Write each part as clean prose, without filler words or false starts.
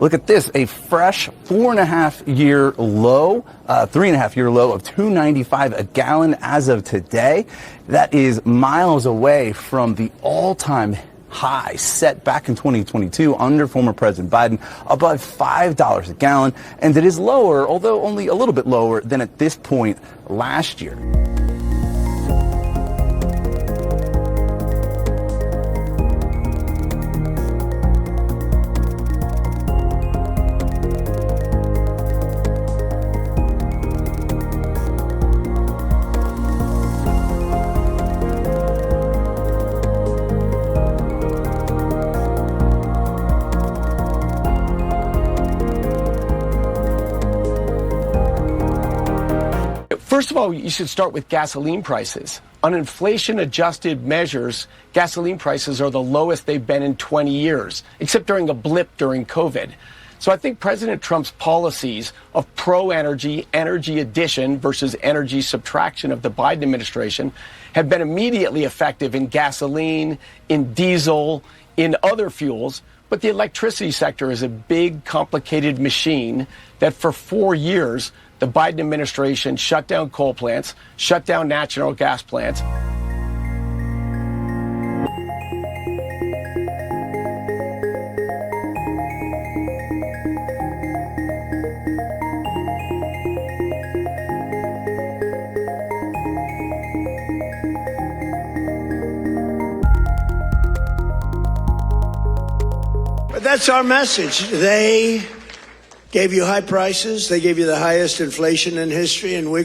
Look at this, a fresh 4.5-year low, 3.5-year low of $2.95 a gallon as of today. That is miles away from the all-time high set back in 2022 under former President Biden, above $5 a gallon. And it is lower, although only a little bit lower than at this point last year. First of all, you should start with gasoline prices. On inflation-adjusted measures, gasoline prices are the lowest they've been in 20 years, except during a blip during COVID. So I think President Trump's policies of pro-energy, energy addition versus energy subtraction of the Biden administration have been immediately effective in gasoline, in diesel, in other fuels. But the electricity sector is a big, complicated machine that for 4 years, the Biden administration shut down coal plants, shut down natural gas plants. But that's our message. They gave you high prices. They gave you the highest inflation in history, and we're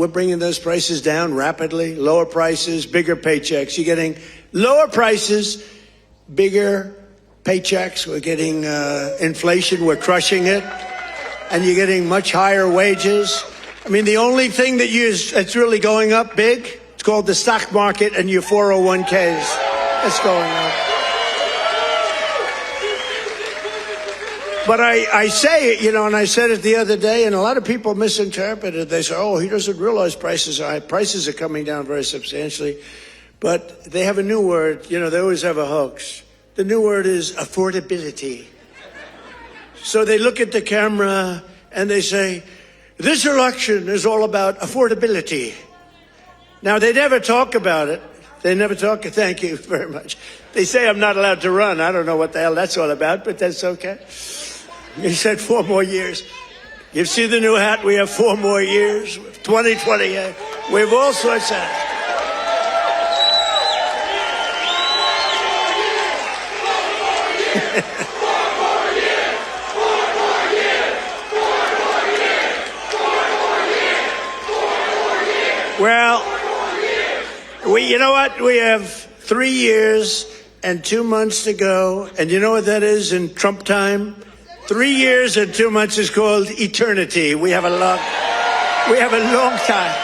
bringing those prices down rapidly. Lower prices, bigger paychecks. You're getting lower prices, bigger paychecks. We're getting inflation. We're crushing it. And you're getting much higher wages. I mean, the only thing that's really going up big, it's called the stock market and your 401ks. That's going up. But I say it, and I said it the other day, and a lot of people misinterpret it. They say, oh, he doesn't realize prices are high. Prices are coming down very substantially. But they have a new word. They always have a hoax. The new word is affordability. So they look at the camera and they say, this election is all about affordability. Now, they never talk about it. They never talk. Thank you very much. They say I'm not allowed to run. I don't know what the hell that's all about, but that's okay. He said 4 more years. You see the new hat? We have 4 more years. 2028. We have all sorts of hats. Well, you know what? We have 3 years and 2 months to go. And you know what that is in Trump time? 3 years and 2 months is called eternity. We have a long time.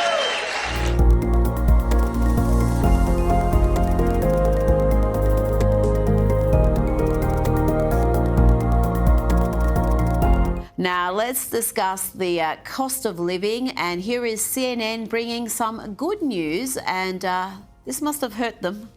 Now let's discuss the cost of living, and here is CNN bringing some good news, and this must have hurt them.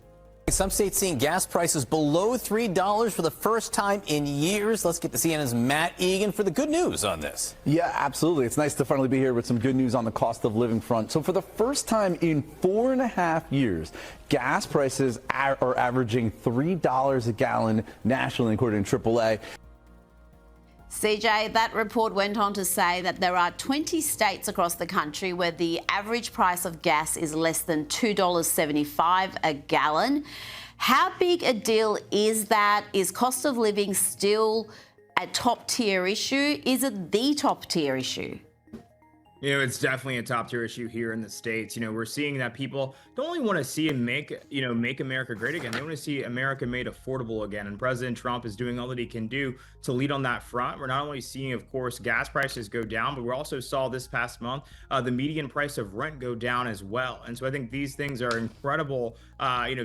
Some states seeing gas prices below $3 for the first time in years. Let's get to CNN's Matt Egan for the good news on this. Yeah, absolutely. It's nice to finally be here with some good news on the cost of living front. So for the first time in 4.5 years, gas prices are averaging $3 a gallon nationally, according to AAA. CJ, that report went on to say that there are 20 states across the country where the average price of gas is less than $2.75 a gallon. How big a deal is that? Is cost of living still a top tier issue? Is it the top tier issue? It's definitely a top tier issue here in the States. We're seeing that people don't only want to see and make America great again. They want to see America made affordable again. And President Trump is doing all that he can do to lead on that front. We're not only seeing, of course, gas prices go down, but we also saw this past month the median price of rent go down as well. And so I think these things are incredible,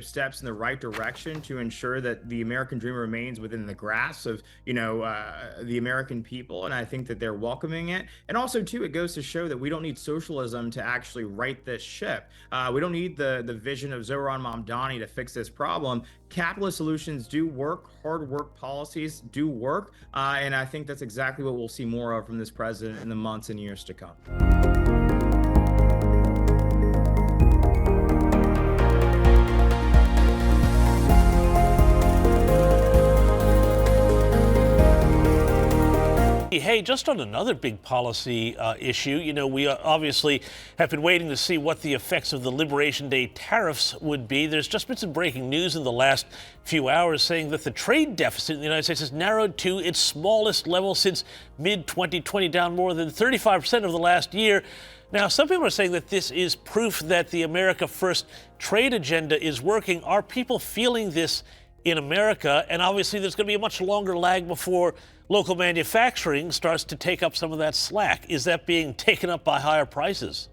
steps in the right direction to ensure that the American dream remains within the grasp of, the American people. And I think that they're welcoming it. And also, too, it goes to show that we don't need socialism to actually right this ship. We don't need the vision of Zoran Mamdani to fix this problem. Capitalist solutions do work. Hard work policies do work. And I think that's exactly what we'll see more of from this president in the months and years to come. Hey, just on another big policy issue, we obviously have been waiting to see what the effects of the Liberation Day tariffs would be. There's just been some breaking news in the last few hours saying that the trade deficit in the United States has narrowed to its smallest level since mid-2020, down more than 35% over the last year. Now, some people are saying that this is proof that the America First trade agenda is working. Are people feeling this in America? And obviously, there's going to be a much longer lag before local manufacturing starts to take up some of that slack. Is that being taken up by higher prices?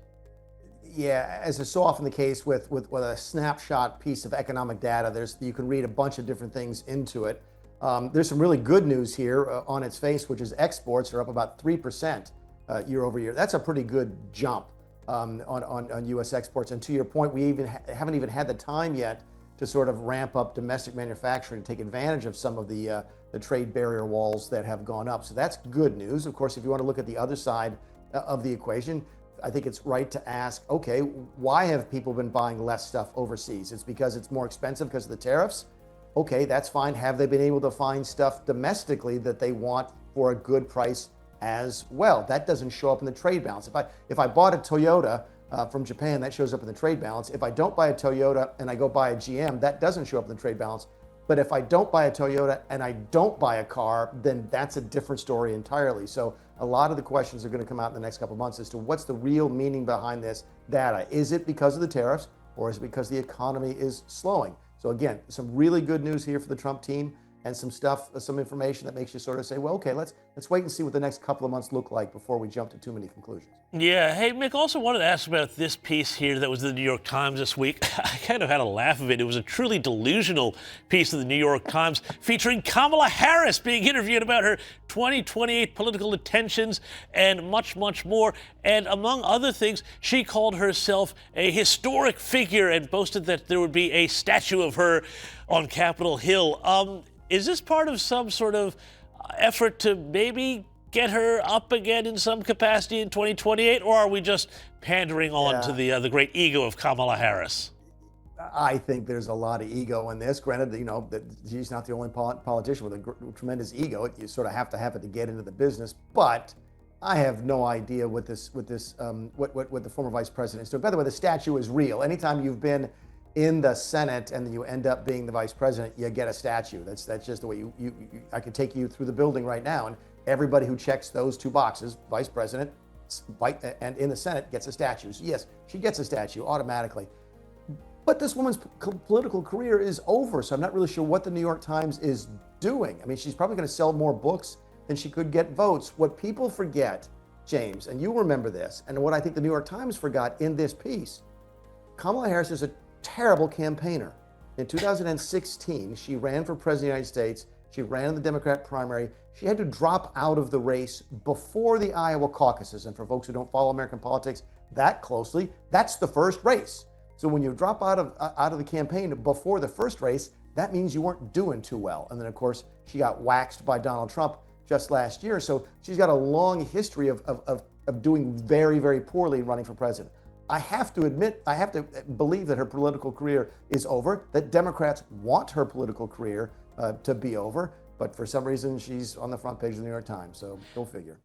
Yeah, as is so often the case with a snapshot piece of economic data, you can read a bunch of different things into it. There's some really good news here on its face, which is exports are up about 3% year over year. That's a pretty good jump on U.S. exports. And to your point, we haven't even had the time yet to sort of ramp up domestic manufacturing, take advantage of some of the trade barrier walls that have gone up. So that's good news. Of course, if you want to look at the other side of the equation, I think it's right to ask, okay, why have people been buying less stuff overseas? It's because it's more expensive because of the tariffs? Okay, that's fine. Have they been able to find stuff domestically that they want for a good price as well? That doesn't show up in the trade balance. If I bought a Toyota from Japan, that shows up in the trade balance. If I don't buy a Toyota and I go buy a GM, that doesn't show up in the trade balance. But if I don't buy a Toyota and I don't buy a car, then that's a different story entirely. So a lot of the questions are going to come out in the next couple of months as to what's the real meaning behind this data. Is it because of the tariffs, or is it because the economy is slowing? So again, some really good news here for the Trump team, and some information that makes you sort of say, well, okay, let's wait and see what the next couple of months look like before we jump to too many conclusions. Yeah. Hey, Mick, also wanted to ask about this piece here that was in the New York Times this week. I kind of had a laugh of it. It was a truly delusional piece of the New York Times featuring Kamala Harris being interviewed about her 2028 political intentions and much, much more. And among other things, she called herself a historic figure and boasted that there would be a statue of her on Capitol Hill. Is this part of some sort of effort to maybe get her up again in some capacity in 2028, or are we just pandering on to the great ego of Kamala Harris? I think there's a lot of ego in this. Granted, that she's not the only politician with a tremendous ego. You sort of have to have it to get into the business. But I have no idea what the former vice president is doing. By the way, the statue is real. Anytime you've been in the Senate and then you end up being the vice president, you get a statue. That's just the way I could take you through the building right now, and everybody who checks those two boxes, vice president and in the Senate, gets a statue. So yes, she gets a statue automatically. But this woman's political career is over, so I'm not really sure what the New York Times is doing. I mean, she's probably going to sell more books than she could get votes. What people forget, James, and you remember this, and what I think the New York Times forgot in this piece, Kamala Harris is a terrible campaigner. In 2016, she ran for president of the United States. She ran in the Democrat primary. She had to drop out of the race before the Iowa caucuses. And for folks who don't follow American politics that closely, that's the first race. So when you drop out of the campaign before the first race, that means you weren't doing too well. And then, of course, she got waxed by Donald Trump just last year. So she's got a long history of doing very, very poorly running for president. I have to believe that her political career is over, that Democrats want her political career to be over, but for some reason she's on the front page of the New York Times, so go figure.